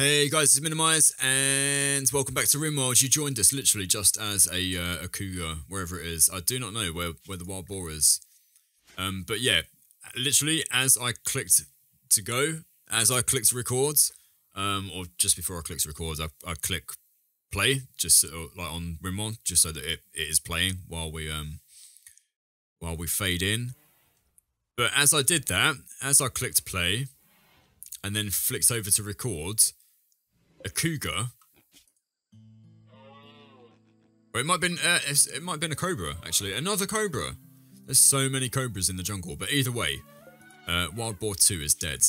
Hey guys, it's Minnowmize, and welcome back to Rimworld. You joined us literally just as a cougar, wherever it is. I do not know where the wild boar is. But yeah, literally as I clicked to go, as I clicked record, or just before I clicked record, I click play, just like on Rimworld, just so that it is playing while we fade in. But as I did that, as I clicked play, and then flicked over to record, a cougar, or it might have been a cobra actually, another cobra. There's so many cobras in the jungle, but either way, Wild Boar 2 is dead.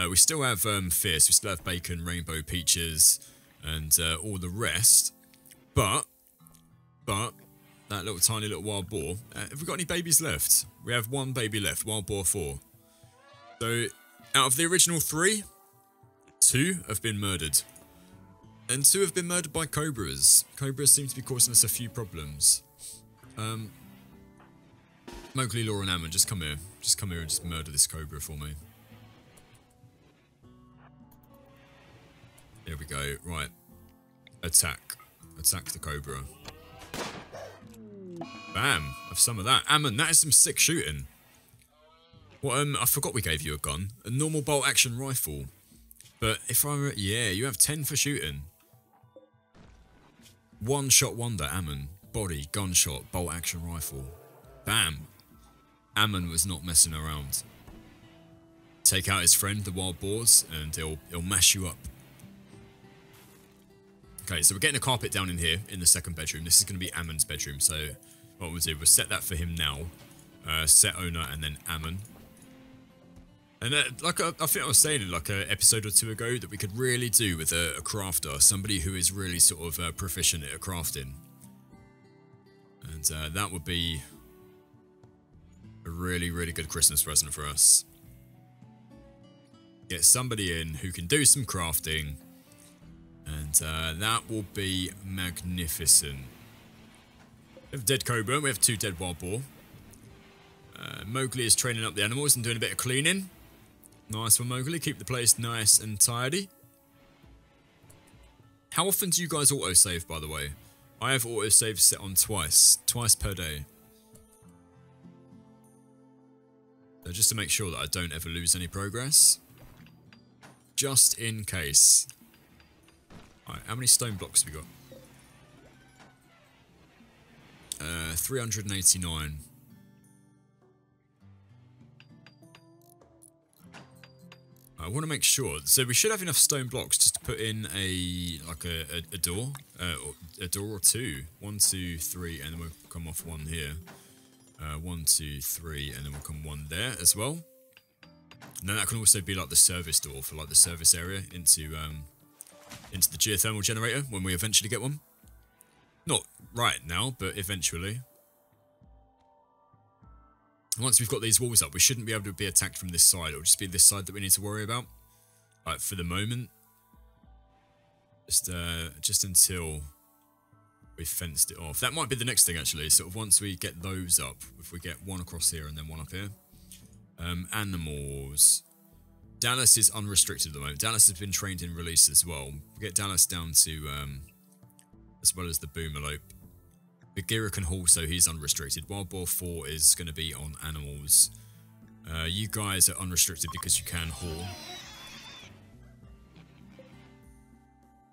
We still have Fierce, we still have Bacon, Rainbow, Peaches, and all the rest. But that little tiny little Wild Boar. Have we got any babies left? We have one baby left, Wild Boar 4. So out of the original 3, 2 have been murdered. And 2 have been murdered by cobras. Cobras seem to be causing us a few problems. Mowgli, Laura and Ammon, just come here. Just come here and just murder this cobra for me. Here we go. Right. Attack. Attack the cobra. Bam. Have some of that. Ammon, that is some sick shooting. What, I forgot we gave you a gun. A normal bolt action rifle. But if I were, yeah, you have 10 for shooting. One shot wonder, Ammon. Body, gunshot, bolt action rifle. Bam. Ammon was not messing around. Take out his friend, the wild boars, and he'll mash you up. Okay, so we're getting a carpet down in here, in the second bedroom. This is going to be Ammon's bedroom, so what we'll do, we'll set that for him now. Set owner, and then Ammon. And like I think I was saying in like an episode or 2 ago, that we could really do with a crafter, somebody who is really sort of proficient at crafting. And that would be a really, really good Christmas present for us. Get somebody in who can do some crafting, and that will be magnificent. We have dead cobra, we have 2 dead wild boar. Mowgli is training up the animals and doing a bit of cleaning. Nice one, Mowgli. Keep the place nice and tidy. How often do you guys autosave, by the way? I have autosave set on twice per day. So just to make sure that I don't ever lose any progress. Just in case. Alright, how many stone blocks have we got? 389. I want to make sure, so we should have enough stone blocks just to put in a door or 2. 1, 2, 3, and then we'll come off 1 here. 1, 2, 3, and then we'll come 1 there as well. And then that can also be like the service door for like the service area into the geothermal generator when we eventually get one. Not right now, but eventually. Once we've got these walls up, we shouldn't be able to be attacked from this side. It'll just be this side that we need to worry about. Like, for the moment. Just until we've fenced it off. That might be the next thing, actually. Sort of once we get those up. If we get 1 across here and then 1 up here. Animals. Dallas is unrestricted at the moment. Dallas has been trained in release as well. We'll get Dallas down to, as well as the Boomerlope. Bagheera can haul, so he's unrestricted. Wild Boar 4 is going to be on animals. You guys are unrestricted because you can haul.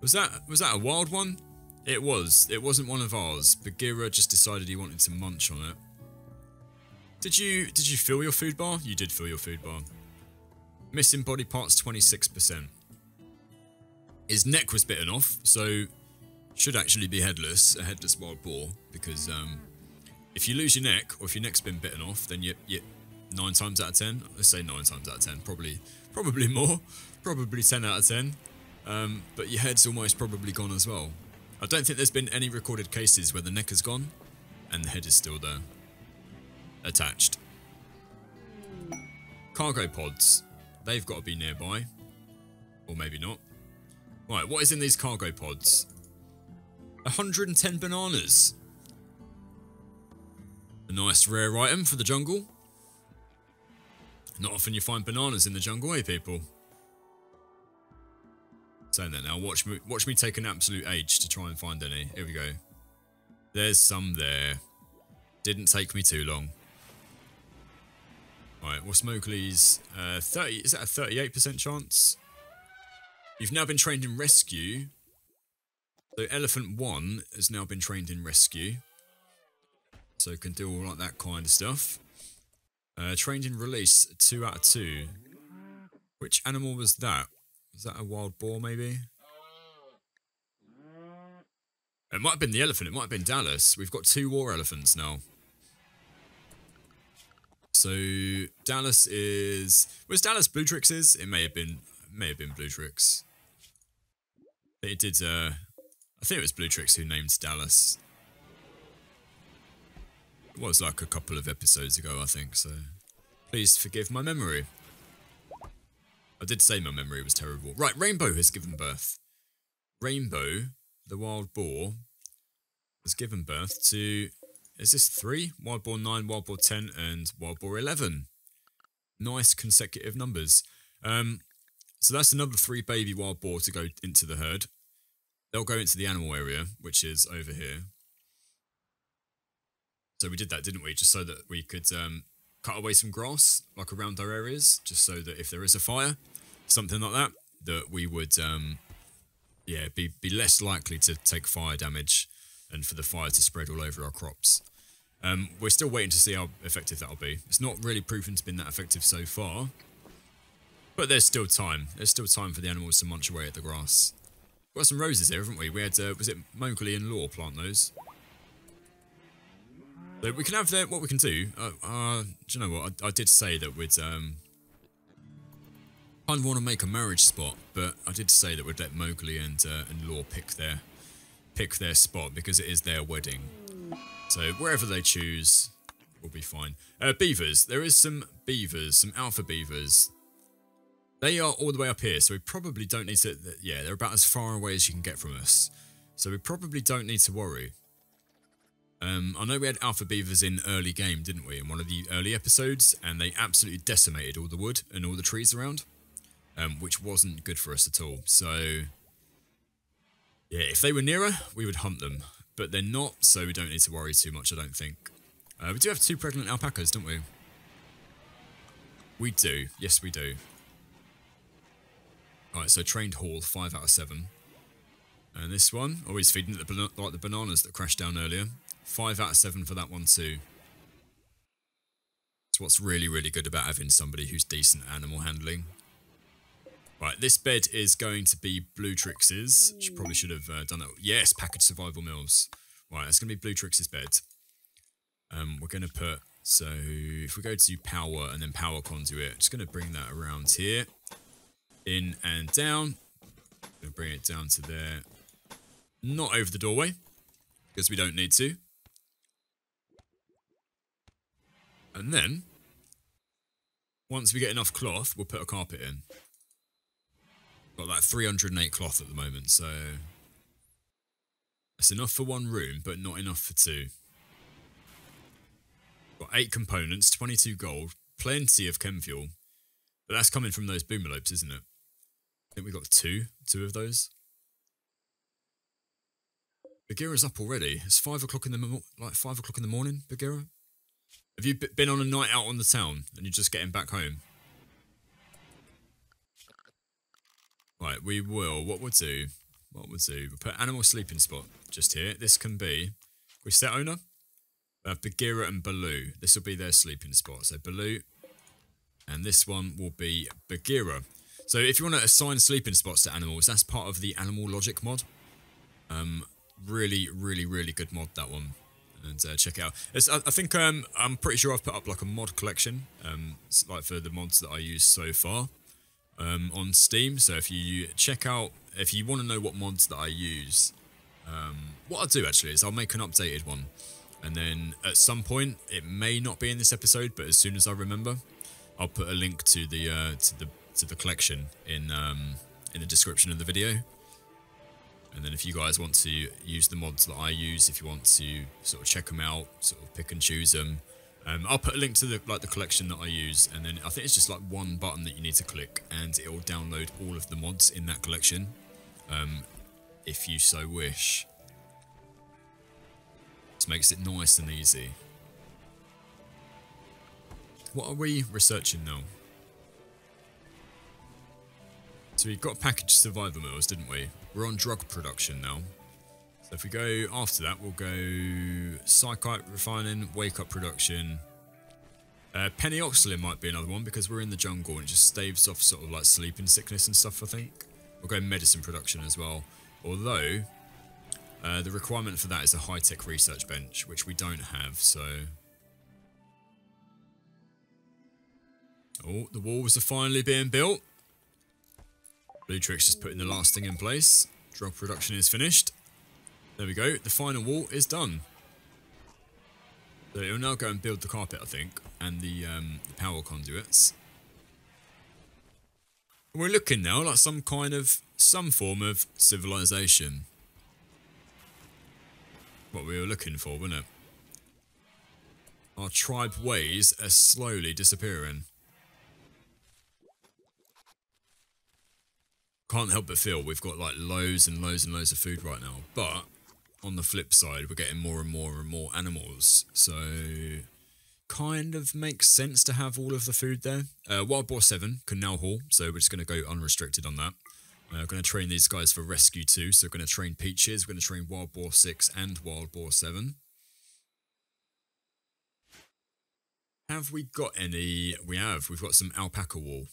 Was that a wild one? It was. It wasn't one of ours. Bagheera just decided he wanted to munch on it. Did you fill your food bar? You did fill your food bar. Missing body parts 26%. His neck was bitten off, so should actually be headless, a headless wild boar, because if you lose your neck, or if your neck's been bitten off, then you 9 times out of 10, let's say 9 times out of 10, probably more, probably 10 out of 10, but your head's almost probably gone as well. I don't think there's been any recorded cases where the neck is gone, and the head is still there, attached. Cargo pods, they've got to be nearby, or maybe not. Right, what is in these cargo pods? 110 bananas. A nice rare item for the jungle. Not often you find bananas in the jungle, eh, people? Saying that now, watch me take an absolute age to try and find any. Here we go. There's some there. Didn't take me too long. Right, what's Mowgli's 30? Is that a 38% chance? You've now been trained in rescue. So Elephant 1 has now been trained in rescue. So can do all like that kind of stuff. Trained in release, 2 out of 2. Which animal was that? Was that a wild boar maybe? It might have been the elephant, it might have been Dallas. We've got 2 war elephants now. So Dallas is... Was Dallas Bluetrix's? It may have been Bluetrix. It did, I think it was Bluetrix who named Dallas. It was like a couple of episodes ago, I think, so... Please forgive my memory. I did say my memory was terrible. Right, Rainbow has given birth. Rainbow, the wild boar, has given birth to... Is this 3? Wild boar 9, wild boar 10, and wild boar 11. Nice consecutive numbers. So that's another 3 baby wild boar to go into the herd. They'll go into the animal area, which is over here. So we did that, didn't we? Just so that we could cut away some grass, like around our areas, just so that if there is a fire, something like that, that we would, yeah, be less likely to take fire damage and for the fire to spread all over our crops. We're still waiting to see how effective that'll be. It's not really proven to be that effective so far, but there's still time. There's still time for the animals to munch away at the grass. Got some roses here, haven't we? We had, was it Mowgli and Law plant those? So we can have that. What we can do, do you know what? I did say that we'd, kind of want to make a marriage spot, but I did say that we'd let Mowgli and Law pick their spot because it is their wedding. So wherever they choose, we'll be fine. Beavers. There is some beavers, some alpha beavers. They are all the way up here, so we probably don't need to... Yeah, they're about as far away as you can get from us. So we probably don't need to worry. I know we had alpha beavers in early game, didn't we? In one of the early episodes, and they absolutely decimated all the wood and all the trees around. Which wasn't good for us at all. So, yeah, if they were nearer, we would hunt them. But they're not, so we don't need to worry too much, I don't think. We do have 2 pregnant alpacas, don't we? We do. Yes, we do. Alright, so trained hall, 5 out of 7. And this one, always feeding like the bananas that crashed down earlier. 5 out of 7 for that one too. That's what's really, really good about having somebody who's decent at animal handling. Right, this bed is going to be Bluetrix's. Probably should have done that. Yes, packaged survival meals. Right, it's going to be Bluetrix's bed. We're going to put... So, if we go to power and then power conduit, just going to bring that around here. In and down. Going to bring it down to there. Not over the doorway, because we don't need to. And then, once we get enough cloth, we'll put a carpet in. Got like 308 cloth at the moment, so that's enough for 1 room, but not enough for 2. Got 8 components, 22 gold, plenty of chem fuel, but that's coming from those boomalopes, isn't it? I think we got 2 of those. Bagheera's up already. It's 5 o'clock in the morning, Bagheera. Have you been on a night out on the town and you're just getting back home? Right, we will. What we'll do, we'll put animal sleeping spot just here. This can be, we set owner, Bagheera and Baloo. This will be their sleeping spot. So Baloo, and this one will be Bagheera. So if you want to assign sleeping spots to animals, that's part of the animal logic mod. Really, really, really good mod, that one. And check it out. I think I'm pretty sure I've put up like a mod collection, like for the mods that I use so far. On Steam, so if you check out, if you want to know what mods that I use, what I'll do actually is I'll make an updated one, and then at some point, it may not be in this episode, but as soon as I remember, I'll put a link to the collection in the description of the video. And then if you guys want to use the mods that I use, if you want to sort of check them out, sort of pick and choose them, I'll put a link to the collection that I use, and then I think it's just like 1 button that you need to click, and it will download all of the mods in that collection. if you so wish. This makes it nice and easy. What are we researching now? So we got packaged survival meals, didn't we? We're on drug production now. So if we go after that, we'll go psychite refining, wake up production. Penioxylin might be another one because we're in the jungle and it just staves off sort of like sleeping sickness and stuff, I think. We'll go medicine production as well. Although, the requirement for that is a high-tech research bench, which we don't have, so... Oh, the walls are finally being built. Blue Trick's just putting the last thing in place. Drug production is finished. There we go, the final wall is done. So it'll now go and build the carpet, I think, and the power conduits. We're looking now like some form of civilization. What we were looking for, wasn't it? Our tribe ways are slowly disappearing. Can't help but feel we've got like loads and loads and loads of food right now, but on the flip side, we're getting more and more and more animals, so kind of makes sense to have all of the food there. Wild Boar 7 can now haul, so we're just going to go unrestricted on that. We're going to train these guys for Rescue 2, so we're going to train Peaches, we're going to train Wild Boar 6 and Wild Boar 7. Have we got any? We have. We've got some alpaca wool.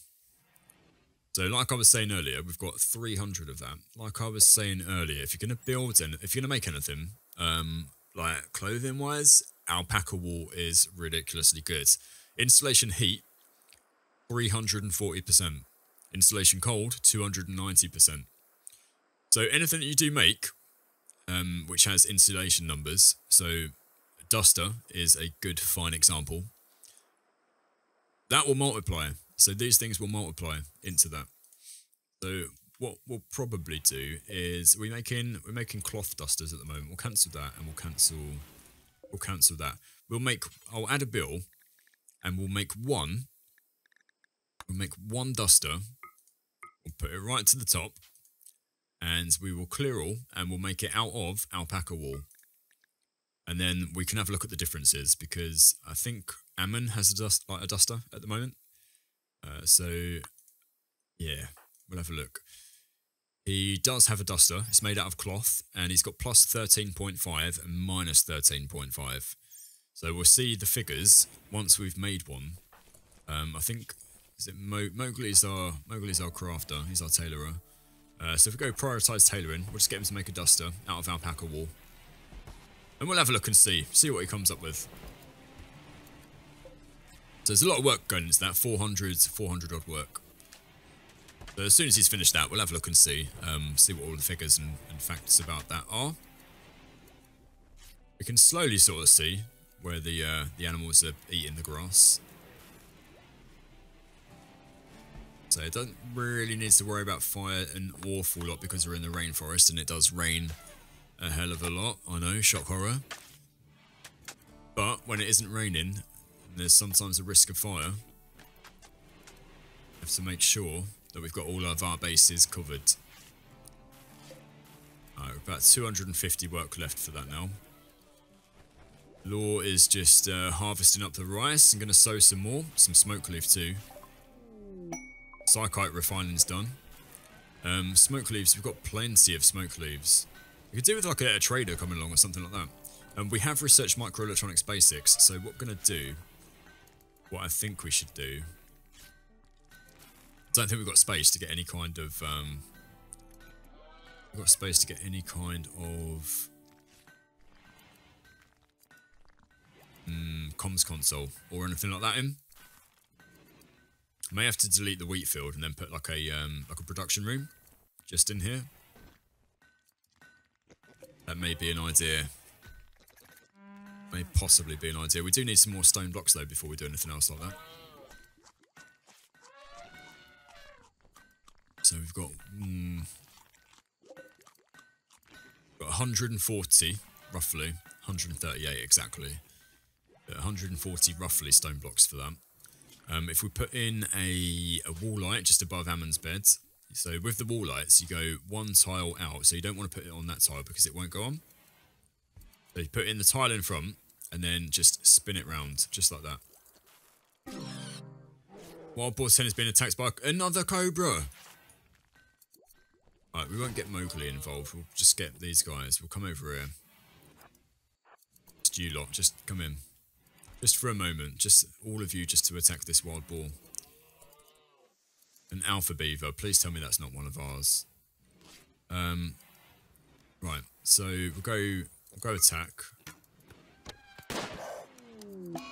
So like I was saying earlier, we've got 300 of that. Like I was saying earlier, if you're going to build and if you're going to make anything, like clothing-wise, alpaca wool is ridiculously good. Installation heat, 340%. Installation cold, 290%. So anything that you do make, which has installation numbers, so Duster is a good, fine example, that will multiply. So these things will multiply into that. So what we'll probably do is we're making cloth dusters at the moment. We'll cancel that and we'll cancel that. I'll add a bill and we'll make one duster. We'll put it right to the top and we will clear all and we'll make it out of alpaca wool. And then we can have a look at the differences because I think Ammon has a duster at the moment. So, yeah, we'll have a look. He does have a duster. It's made out of cloth, and he's got plus 13.5 and minus 13.5. So we'll see the figures once we've made one. I think, is it Mowgli's our crafter. He's our tailorer. So if we go prioritise tailoring, we'll just get him to make a duster out of alpaca wool. And we'll have a look and see what he comes up with. So there's a lot of work going into that, 400 odd work. So as soon as he's finished that, we'll have a look and see what all the figures and facts about that are. We can slowly sort of see where the animals are eating the grass. So it doesn't really need to worry about fire an awful lot because we're in the rainforest and it does rain a hell of a lot. I know, shock horror. But when it isn't raining, there's sometimes a risk of fire. We have to make sure that we've got all of our bases covered. Alright, about 250 work left for that now. Law is just harvesting up the rice. I'm going to sow some more. Some smoke leaf too. Psychite refining's done. Smoke leaves, we've got plenty of smoke leaves. We could do with like a trader coming along or something like that. We have researched microelectronics basics, so what we're going to do, what I think we should do, I don't think we've got space to get any kind of, comms console or anything like that in. I may have to delete the wheat field and then put like a production room just in here. That may be an idea. May possibly be an idea. We do need some more stone blocks though before we do anything else like that. So we've got 140 roughly, 138 exactly. 140 roughly stone blocks for that. If we put in a wall light just above Ammon's bed, So with the wall lights, you go one tile out. So you don't want to put it on that tile because it won't go on. So you put in the tile in front and then just spin it round, just like that. Wild Boar 10 has been attacked by another cobra. Alright, we won't get Mowgli involved. We'll just get these guys. We'll come over here. Just you lot, just come in. Just for a moment, just all of you just to attack this wild boar. An alpha beaver. Please tell me that's not one of ours. Right, so we'll go attack.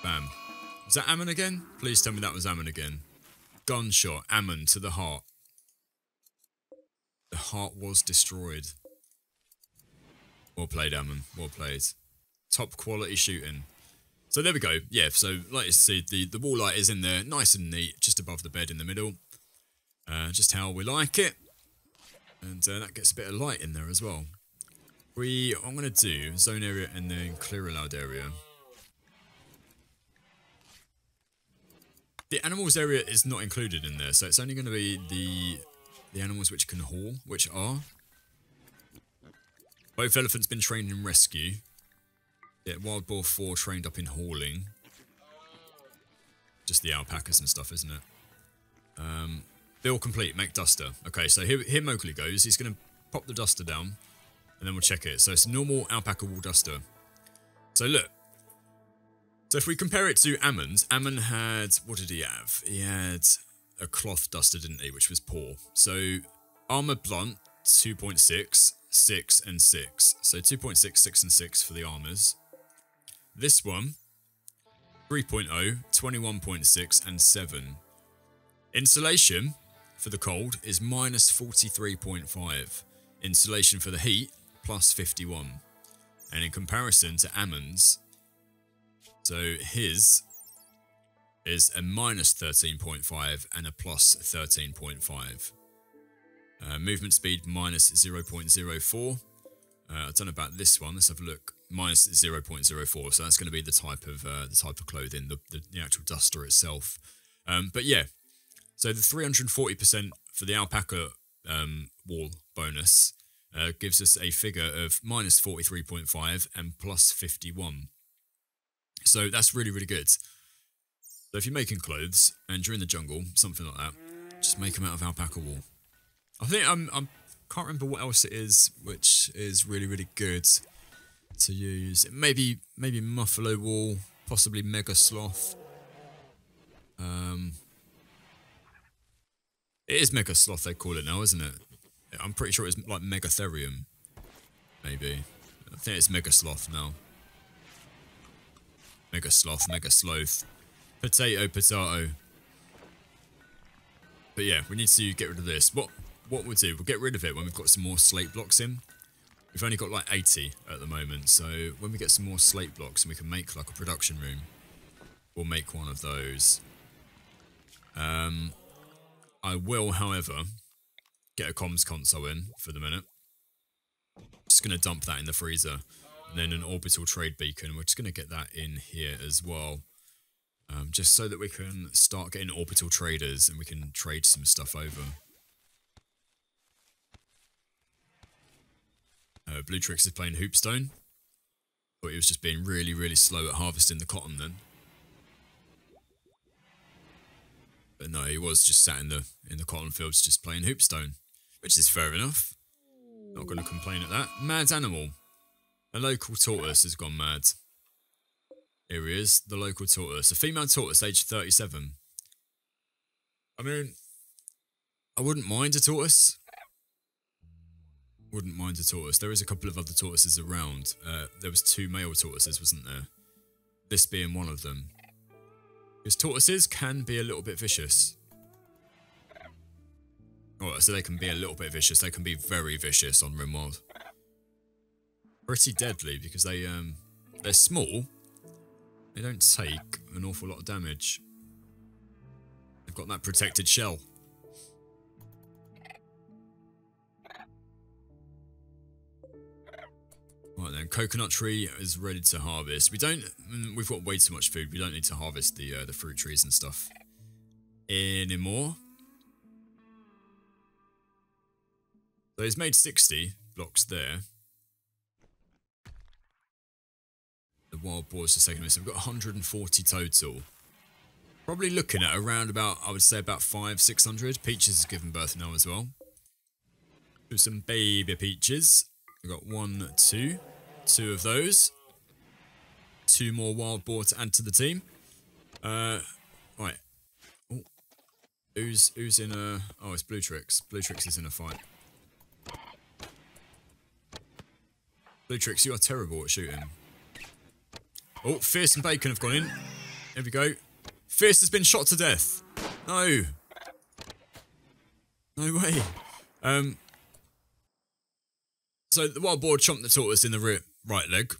Bam. Was that Ammon again? Please tell me that was Ammon again. Gunshot. Ammon to the heart. The heart was destroyed. Well played, Ammon. Well played. Top quality shooting. So there we go. Yeah, so like you see, the wall light is in there, nice and neat, just above the bed in the middle. Just how we like it. And that gets a bit of light in there as well. I'm going to do zone area and then clear allowed area. The animals area is not included in there, so it's only going to be the animals which can haul, which are... Both elephants been trained in rescue. Yeah, Wild Boar 4 trained up in hauling. Just the alpacas and stuff, isn't it? Bill complete, make duster. Okay, so here Mowgli goes. He's going to pop the duster down, and then we'll check it. So it's a normal alpaca wool duster. So look. So if we compare it to Ammon's, Ammon had... What did he have? He had a cloth duster, didn't he? Which was poor. So armor blunt, 2.6, 6, and 6. So 2.6, 6, and 6 for the armors. This one, 3.0, 21.6, and 7. Insulation for the cold is minus 43.5. Insulation for the heat, plus 51. And in comparison to Ammon's, so his is a minus 13.5 and a plus 13.5. Movement speed minus 0.04. I don't know about this one. Let's have a look. Minus 0.04. So that's going to be the type of clothing, the actual duster itself. But yeah, so the 340% for the alpaca wall bonus gives us a figure of minus 43.5 and plus 51. So that's really, really good. So if you're making clothes and you're in the jungle, something like that, just make them out of alpaca wool. I think I can't remember what else it is, which is really, really good to use. Maybe buffalo wool, possibly mega sloth. It is mega sloth they call it now, isn't it? I'm pretty sure it's like megatherium. Maybe. I think it's mega sloth now. Mega sloth, mega sloth. Potato, potato. But yeah, we need to get rid of this. What we'll do, we'll get rid of it when we've got some more slate blocks in. We've only got like 80 at the moment, so when we get some more slate blocks and we can make like a production room, we'll make one of those. I will, however, get a comms console in for the minute. Just going to dump that in the freezer. And then an orbital trade beacon. We're just going to get that in here as well. Just so that we can start getting orbital traders and we can trade some stuff over. Blue Tricks is playing Hoopstone. But he was just being really, really slow at harvesting the cotton then. But no, he was just sat in the cotton fields just playing Hoopstone. Which is fair enough. Not going to complain at that. Mad animal. A local tortoise has gone mad. Here he is, the local tortoise. A female tortoise, aged 37. I mean, I wouldn't mind a tortoise. Wouldn't mind a tortoise. There is a couple of other tortoises around. There was 2 male tortoises, wasn't there? This being one of them. Because tortoises can be a little bit vicious. Oh, so they can be a little bit vicious. They can be very vicious on Rimworld. Pretty deadly because they're small. They don't take an awful lot of damage. They've got that protected shell. Right then, coconut tree is ready to harvest. We've got way too much food. We don't need to harvest the fruit trees and stuff anymore. So he's made 60 blocks there. The wild boar's just taking this. We've got 140 total. Probably looking at around about, I would say about 500-600. Peaches has given birth now as well. Do some baby peaches. We've got 1, 2. 2 of those. 2 more wild boar to add to the team. Right. Oh. Who's in a... Oh, it's Blue Tricks. Blue Tricks is in a fight. Blue Tricks, you are terrible at shooting. Oh, Fierce and Bacon have gone in. There we go. Fierce has been shot to death. No. No way. So the wild boar chomped the tortoise in the right leg.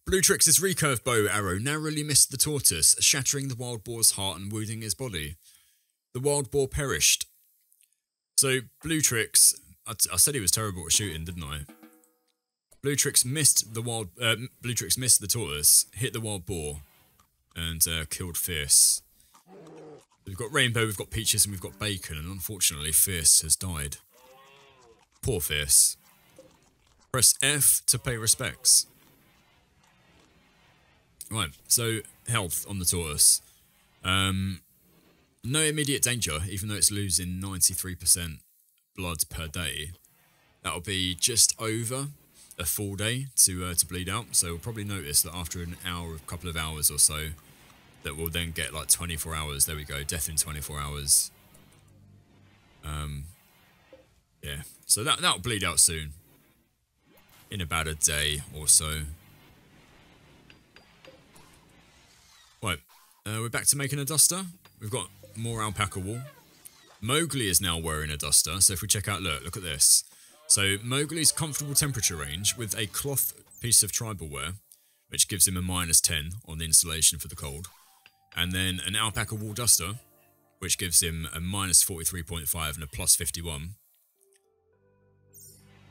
Blue Trix's recurve bow arrow narrowly missed the tortoise, shattering the wild boar's heart and wounding his body. The wild boar perished. So Blue Trix, I said he was terrible at shooting, didn't I? Blue Trix missed the tortoise, hit the wild boar, and killed Fierce. We've got Rainbow, we've got Peaches, and we've got Bacon, and unfortunately Fierce has died. Poor Fierce. Press F to pay respects. Right, so health on the tortoise. No immediate danger, even though it's losing 93% blood per day. That'll be just over a full day to bleed out. So we'll probably notice that after an hour, a couple of hours or so, that we'll then get like 24 hours. There we go, death in 24 hours. Yeah, so that'll bleed out soon. In about a day or so. Right, we're back to making a duster. We've got more alpaca wool. Mowgli is now wearing a duster, so if we check out, look at this. So Mowgli's comfortable temperature range with a cloth piece of tribal wear, which gives him a -10 on the insulation for the cold. And then an alpaca wool duster, which gives him a -43.5 and a +51.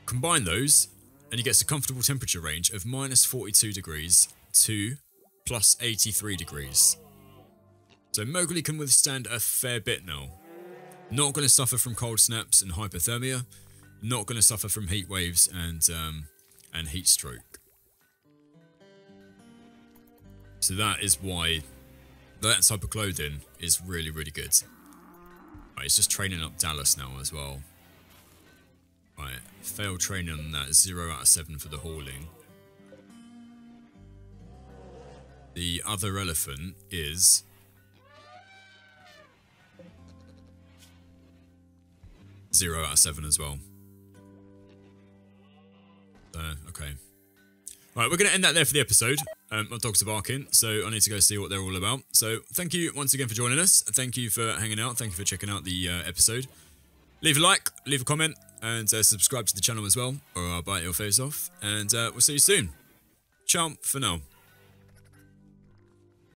Combine those, and he gets a comfortable temperature range of -42 degrees to +83 degrees. So Mowgli can withstand a fair bit now. Not going to suffer from cold snaps and hypothermia. Not going to suffer from heat waves and heat stroke. So that is why that type of clothing is really, really good. Right, he's just training up Dallas now as well. Right, failed training on that, 0 out of 7 for the hauling. The other elephant is... Zero out of 7 as well. Okay. Right, we're going to end that there for the episode. My dogs are barking, so I need to go see what they're all about. So thank you once again for joining us. Thank you for hanging out. Thank you for checking out the episode. Leave a like, leave a comment, and subscribe to the channel as well, or I'll bite your face off. And we'll see you soon. Ciao for now.